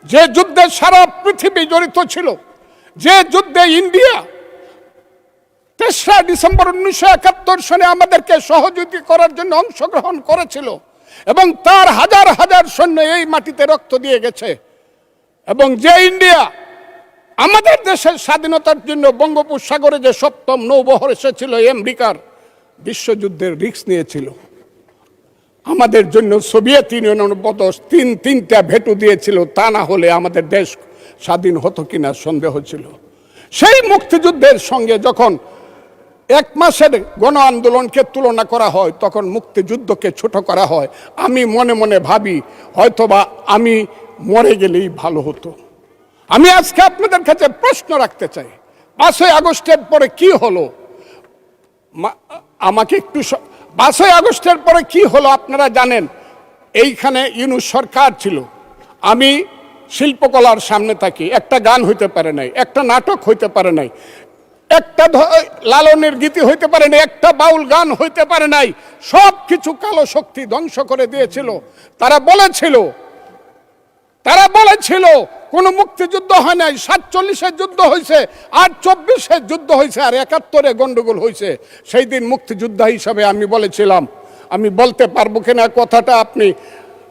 যে যুদ্ধে সারা পৃথিবী জড়িত ছিল, যে যুদ্ধে ইন্ডিয়া 3রা ডিসেম্বর 1971 সনে আমাদেরকে সহযোগিতা করার জন্য অংশগ্রহণ করেছিল, এবং তার হাজার হাজার সৈন্য এই মাটিতে রক্ত দিয়ে গেছে, এবং যে ইন্ডিয়া আমাদের দেশের স্বাধীনতার জন্য বঙ্গোপসাগরে যে 7ম নৌবহর এসেছিল আমেরিকার, বিশ্বযুদ্ধের রিস্ক নিয়েছিল, আমাদের জন্য সোভিয়েত ইউনিয়নের বদল তিনটা ভেটো দিয়েছিল, তা না হলে আমাদের দেশ স্বাধীন হতো কিনা সন্দেহ ছিল। সেই মুক্তিযুদ্ধের সঙ্গে যখন 1 মাসের গণ আন্দোলনকে তুলনা করা হয়, তখন মুক্তিযুদ্ধকে ছোট করা হয়। আমি মনে মনে ভাবি হয়তোবা আমি মরে গেলেই ভালো হতো। আমি আজকে আপনাদের কাছে প্রশ্ন রাখতে চাই, 5ই আগস্টের পরে কি হলো? আমাকে একটু 5ই আগস্টের পরে কি হলো আপনারা জানেন। এইখানে ইউনূস সরকার ছিল, আমি শিল্পকলার সামনে থাকি, একটা গান হইতে পারে নাই, একটা নাটক হইতে পারে নাই, একটা লালনের গীতি হইতে পারে নাই, একটা বাউল গান হইতে পারে নাই। সব কিছু কালো শক্তি ধ্বংস করে দিয়েছিল। তারা বলেছিল কোন মুক্তিযুদ্ধ হয় নাই, 47-এ যুদ্ধ হয়েছে, আর 24-এ যুদ্ধ হয়েছে, আর 71-এ গন্ডগোল হয়েছে। সেই দিন মুক্তিযোদ্ধা হিসাবে আমি বলেছিলাম, আমি বলতে পারবো কিনা কথাটা আপনি,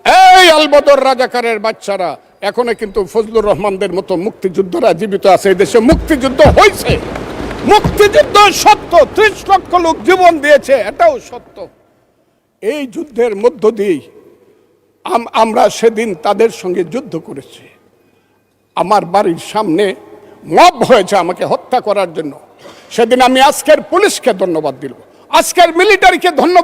এই আলবদর রাজাকারের বাচ্চারা, এখনো কিন্তু ফজলুর রহমানদের মতো মুক্তিযোদ্ধারা জীবিত আছে। এই দেশে মুক্তিযুদ্ধ হয়েছে, মুক্তিযুদ্ধ সত্য, 30 লক্ষ লোক জীবন দিয়েছে, এটাও সত্য। এই যুদ্ধের মধ্য দিয়েই আমরা সেদিন তাদের সঙ্গে যুদ্ধ করেছি। আমার বাড়ির সামনে মব হয়েছে আমাকে হত্যা করার জন্য। সেদিন আমি আজকের পুলিশকে ধন্যবাদ দিল, আজকের মিলিটারিকে ধন্যবাদ